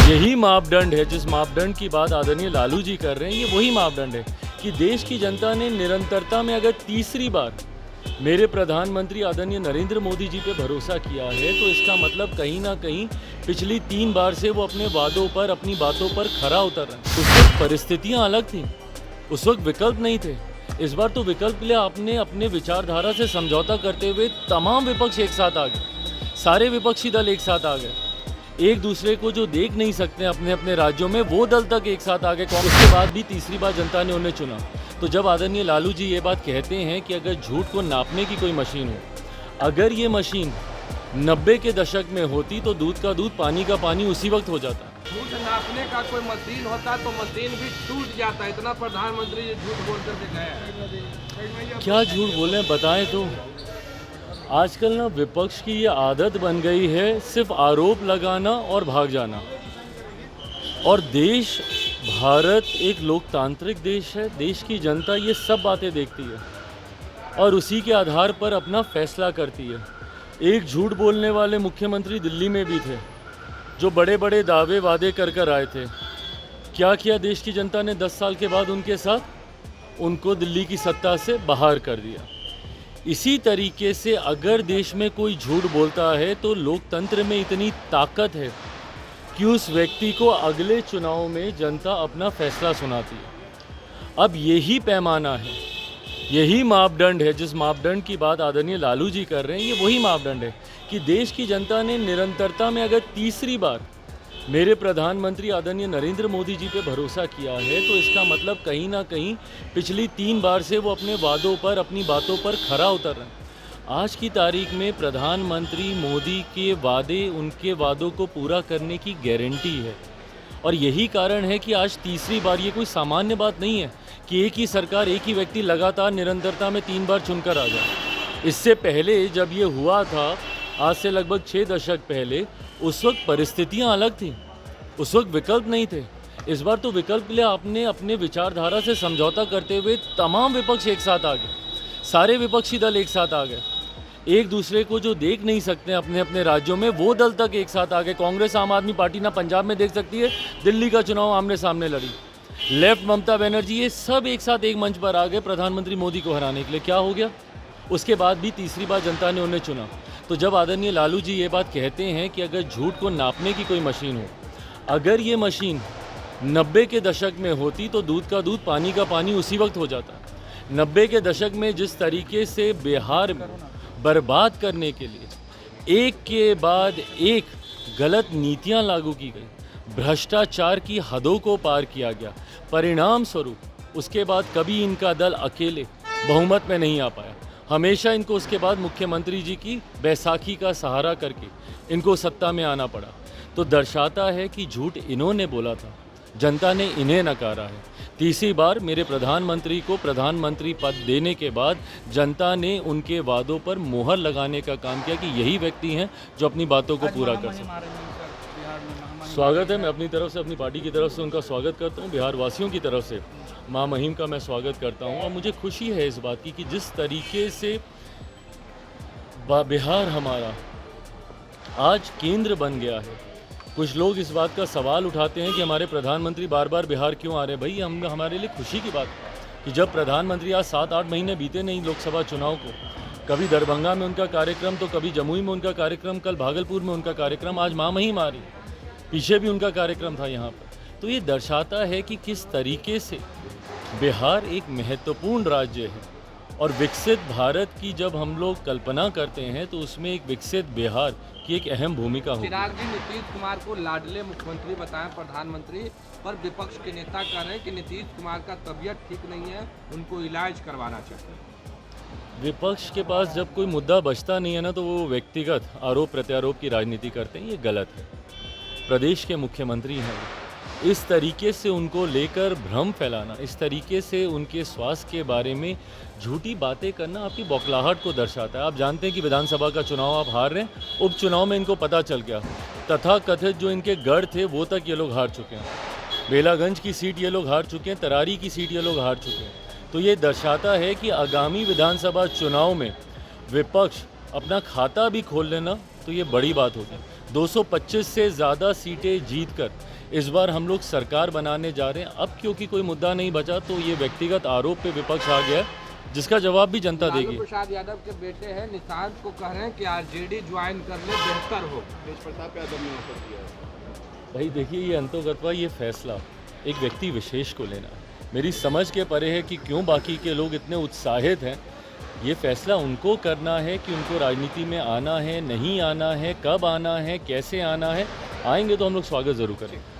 यही मापदंड है, जिस मापदंड की बात आदरणीय लालू जी कर रहे हैं, ये वही मापदंड है कि देश की जनता ने निरंतरता में अगर तीसरी बार मेरे प्रधानमंत्री आदरणीय नरेंद्र मोदी जी पे भरोसा किया है, तो इसका मतलब कहीं ना कहीं पिछली 3 बार से वो अपने वादों पर, अपनी बातों पर खरा उतर रहे हैं। उस वक्त परिस्थितियाँ अलग थी, उस वक्त विकल्प नहीं थे। इस बार तो विकल्प लिए आपने अपने विचारधारा से समझौता करते हुए तमाम विपक्ष एक साथ आ गए, सारे विपक्षी दल एक साथ आ गए। एक दूसरे को जो देख नहीं सकते अपने अपने राज्यों में, वो दल तक एक साथ आ गए। कांग्रेस के बाद भी तीसरी बार जनता ने उन्हें चुना। तो जब आदरणीय लालू जी ये बात कहते हैं कि अगर झूठ को नापने की कोई मशीन हो, अगर ये मशीन 90 के दशक में होती तो दूध का दूध, पानी का पानी उसी वक्त हो जाता। झूठ नापने का कोई मशीन होता तो मशीन भी टूट जाता। इतना प्रधानमंत्री ये झूठ बोल कर गए हैं। क्या झूठ बोल रहे हैं बताएं तो। आजकल ना विपक्ष की ये आदत बन गई है सिर्फ आरोप लगाना और भाग जाना। और देश, भारत एक लोकतांत्रिक देश है, देश की जनता ये सब बातें देखती है और उसी के आधार पर अपना फैसला करती है। एक झूठ बोलने वाले मुख्यमंत्री दिल्ली में भी थे, जो बड़े बड़े दावे वादे कर कर आए थे। क्या किया देश की जनता ने 10 साल के बाद उनके साथ? उनको दिल्ली की सत्ता से बाहर कर दिया। इसी तरीके से अगर देश में कोई झूठ बोलता है तो लोकतंत्र में इतनी ताकत है कि उस व्यक्ति को अगले चुनाव में जनता अपना फैसला सुनाती है। अब यही पैमाना है, यही मापदंड है, जिस मापदंड की बात आदरणीय लालू जी कर रहे हैं, ये वही मापदंड है कि देश की जनता ने निरंतरता में अगर तीसरी बार मेरे प्रधानमंत्री आदरणीय नरेंद्र मोदी जी पे भरोसा किया है, तो इसका मतलब कहीं ना कहीं पिछली 3 बार से वो अपने वादों पर, अपनी बातों पर खरा उतर रहे हैं। आज की तारीख में प्रधानमंत्री मोदी के वादे, उनके वादों को पूरा करने की गारंटी है। और यही कारण है कि आज तीसरी बार, ये कोई सामान्य बात नहीं है कि एक ही सरकार, एक ही व्यक्ति लगातार निरंतरता में 3 बार चुनकर आ जाए। इससे पहले जब ये हुआ था, आज से लगभग 6 दशक पहले, उस वक्त परिस्थितियाँ अलग थी, उस वक्त विकल्प नहीं थे। इस बार तो विकल्प लिए आपने अपने विचारधारा से समझौता करते हुए तमाम विपक्ष एक साथ आ गए, सारे विपक्षी दल एक साथ आ गए। एक दूसरे को जो देख नहीं सकते अपने अपने राज्यों में, वो दल तक एक साथ आ गए। कांग्रेस, आम आदमी पार्टी ना पंजाब में देख सकती है, दिल्ली का चुनाव आमने सामने लड़ी। लेफ्ट, ममता बनर्जी, ये सब एक साथ एक मंच पर आ गए प्रधानमंत्री मोदी को हराने के लिए। क्या हो गया? उसके बाद भी तीसरी बार जनता ने उन्हें चुना। तो जब आदरणीय लालू जी ये बात कहते हैं कि अगर झूठ को नापने की कोई मशीन हो, अगर ये मशीन 90 के दशक में होती तो दूध का दूध, पानी का पानी उसी वक्त हो जाता। 90 के दशक में जिस तरीके से बिहार में बर्बाद करने के लिए एक के बाद एक गलत नीतियां लागू की गई, भ्रष्टाचार की हदों को पार किया गया, परिणाम स्वरूप उसके बाद कभी इनका दल अकेले बहुमत में नहीं आ पाया। हमेशा इनको उसके बाद मुख्यमंत्री जी की बैसाखी का सहारा करके इनको सत्ता में आना पड़ा। तो दर्शाता है कि झूठ इन्होंने बोला था, जनता ने इन्हें नकारा है। तीसरी बार मेरे प्रधानमंत्री को प्रधानमंत्री पद देने के बाद जनता ने उनके वादों पर मोहर लगाने का काम किया कि यही व्यक्ति हैं जो अपनी बातों को पूरा कर सकते। स्वागत है, मैं अपनी तरफ से, अपनी पार्टी की तरफ से उनका स्वागत करता हूँ। बिहार वासियों की तरफ से माँ महिम का मैं स्वागत करता हूँ। और मुझे खुशी है इस बात की कि जिस तरीके से बिहार हमारा आज केंद्र बन गया है। कुछ लोग इस बात का सवाल उठाते हैं कि हमारे प्रधानमंत्री बार बार बिहार क्यों आ रहे हैं। भाई, हमारे लिए खुशी की बात है कि जब प्रधानमंत्री, आज 7-8 महीने बीते नहीं लोकसभा चुनाव को, कभी दरभंगा में उनका कार्यक्रम, तो कभी जमुई में उनका कार्यक्रम, कल भागलपुर में उनका कार्यक्रम, आज माँ महिम आ रही, पीछे भी उनका कार्यक्रम था यहाँ पर। तो ये दर्शाता है कि किस तरीके से बिहार एक महत्वपूर्ण राज्य है। और विकसित भारत की जब हम लोग कल्पना करते हैं तो उसमें एक विकसित बिहार की एक अहम भूमिका होगी। चिराग जी, नीतीश कुमार को लाडले मुख्यमंत्री बताएं प्रधानमंत्री, पर विपक्ष के नेता कह रहे हैं कि नीतीश कुमार का तबीयत ठीक नहीं है, उनको इलाज करवाना चाहिए। विपक्ष के पास जब कोई मुद्दा बचता नहीं है ना, तो वो व्यक्तिगत आरोप प्रत्यारोप की राजनीति करते हैं। ये गलत है। प्रदेश के मुख्यमंत्री हैं, इस तरीके से उनको लेकर भ्रम फैलाना, इस तरीके से उनके स्वास्थ्य के बारे में झूठी बातें करना आपकी बौखलाहट को दर्शाता है। आप जानते हैं कि विधानसभा का चुनाव आप हार रहे हैं, उपचुनाव में इनको पता चल गया, तथाकथित जो इनके गढ़ थे वो तक ये लोग हार चुके हैं। बेलागंज की सीट ये लोग हार चुके हैं, तरारी की सीट ये लोग हार चुके हैं। तो ये दर्शाता है कि आगामी विधानसभा चुनाव में विपक्ष अपना खाता भी खोल लेना तो ये बड़ी बात होगी। 225 से ज़्यादा सीटें जीतकर इस बार हम लोग सरकार बनाने जा रहे हैं। अब क्योंकि कोई मुद्दा नहीं बचा तो ये व्यक्तिगत आरोप पे विपक्ष आ गया है, जिसका जवाब भी जनता लालू देगी। प्रसाद यादव के बेटे हैं निशांत को कह रहे हैं कि आरजेडी ज्वाइन कर ले, बेहतर हो। तेज प्रताप यादव ने ऑफर किया है। भाई देखिए, ये अंतोगत्वा ये फैसला एक व्यक्ति विशेष को लेना है। मेरी समझ के परे है कि क्यों बाकी के लोग इतने उत्साहित हैं। ये फैसला उनको करना है कि उनको राजनीति में आना है, नहीं आना है, कब आना है, कैसे आना है। आएंगे तो हम लोग स्वागत ज़रूर करेंगे।